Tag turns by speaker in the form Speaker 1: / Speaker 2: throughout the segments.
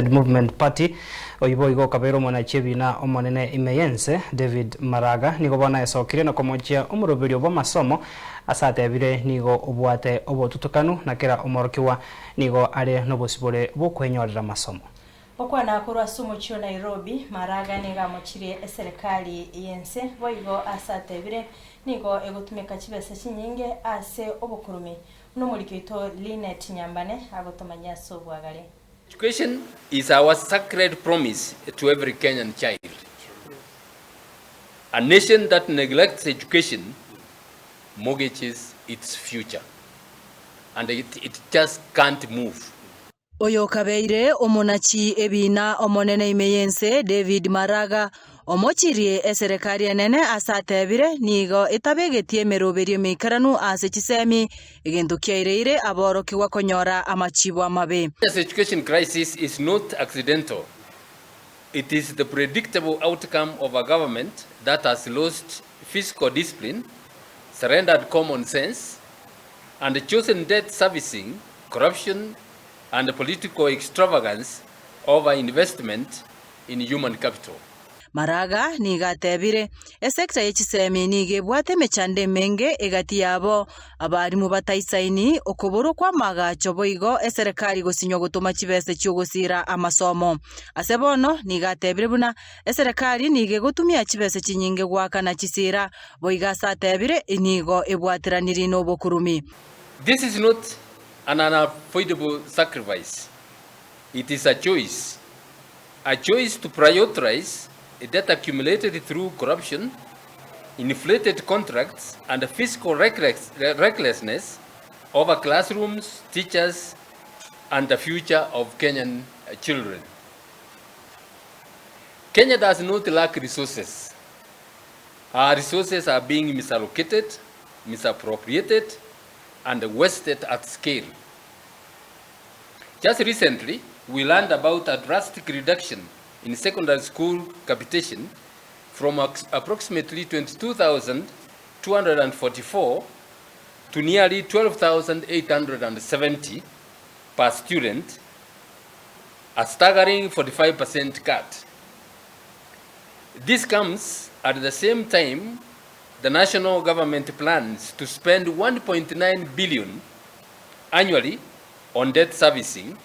Speaker 1: United Movement Party oibo igo kabero mwana chebi na omonene imeyense David Maraga nigo bona esokire na Komochia Omoroberio bo Amasomo asatebire nigo obwate obotutukanu na kera omorokiwa nigo are nobosibore bokwenyorera masomo
Speaker 2: okwana kurwa sumo chio Nairobi Maraga niga mochirie serikali yense boigo asatebire nigo egotumeka chibese chinyinge ase obokurumi nomurikito Linet Nyambane agotomanya sobwagale.
Speaker 3: Education is our sacred promise to every Kenyan child. A nation that neglects education mortgages its future, and it just can't move.
Speaker 4: Oyo kabeire omonachi ebina omonene imeyense David Maraga omochirie serikali enene asatebire nigo etabegetie meroberio mikaranu ase chisemi egento kiaireire aborokiwa konyora amachibo amabe.
Speaker 3: This education crisis is not accidental. It is the predictable outcome of a government that has lost fiscal discipline, surrendered common sense, and chosen debt servicing, corruption, and political extravagance over investment in human capital.
Speaker 4: Maraga niga tebire esekta yechisemi nige bwate mechande menge egati yabo abarimu bataisaini okoboro kwa maga choboigo eserikali gosinyo gutuma chibese cyogosira amasomo asebono niga tebire buna eserikali nige gutumia chibese chinyinge gwaka na chisira boiga satebire nigo ebwatiraniri no bokurumi.
Speaker 3: This is not an unavoidable sacrifice. It is a choice to prioritize debt accumulated through corruption, inflated contracts, and fiscal recklessness over classrooms, teachers, and the future of Kenyan children. Kenya does not lack resources. Our resources are being misallocated, misappropriated, and wasted at scale. Just recently, we learned about a drastic reduction in secondary school capitation from approximately 22,244 to nearly 12,870 per student, a staggering 45% cut. This comes at the same time the national government plans to spend 1.9 billion annually on debt servicing,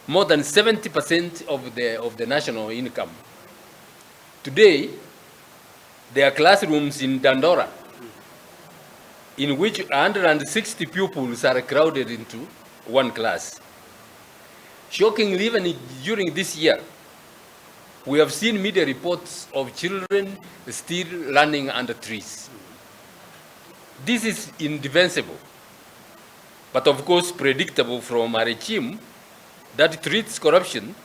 Speaker 3: more than 70% of the national income. Today, there are classrooms in Dandora in which 160 pupils are crowded into one class. Shockingly, even during this year, we have seen media reports of children still learning under trees. This is indefensible, but of course predictable from a regime that treats corruption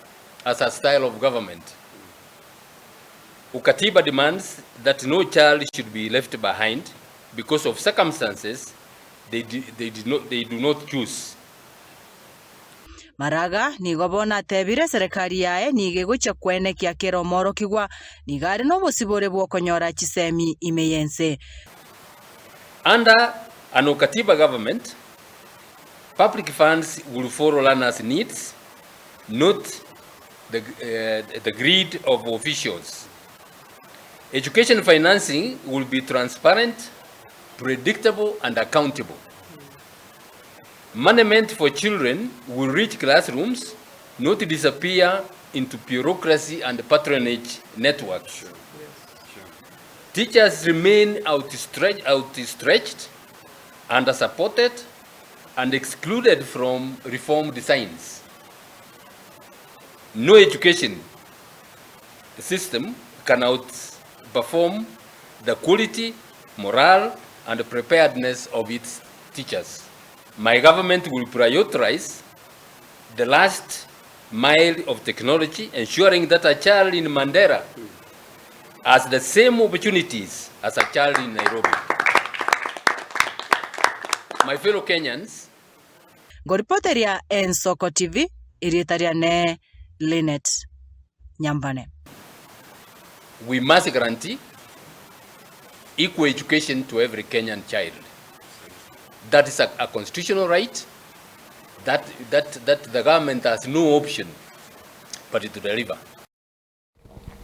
Speaker 3: as a style of government. Ukatiba demands that no child should be left behind because of circumstances they do not choose.
Speaker 4: Maraga nigo bona tebire serikali yae nige gucha kwene kya kero moro kigwa nigare no bosibore bwokonyora chisemi imeyense.
Speaker 3: Under an Ukatiba government, public funds will follow learners' needs, not the greed of officials. Education financing will be transparent, predictable, and accountable. Money meant for children will reach classrooms, not disappear into bureaucracy and patronage networks. Teachers remain outstretched, under-supported, and excluded from reform designs. No education system can outperform the quality, morale, and preparedness of its teachers. My government will prioritize the last mile of technology, ensuring that a child in Mandera has the same opportunities as a child in Nairobi. My fellow Kenyans,
Speaker 4: Goripoteria en Soko TV, irietaria ne Linet Nyambane.
Speaker 3: We must guarantee equal education to every Kenyan child. That is a constitutional right that the government has no option but to deliver.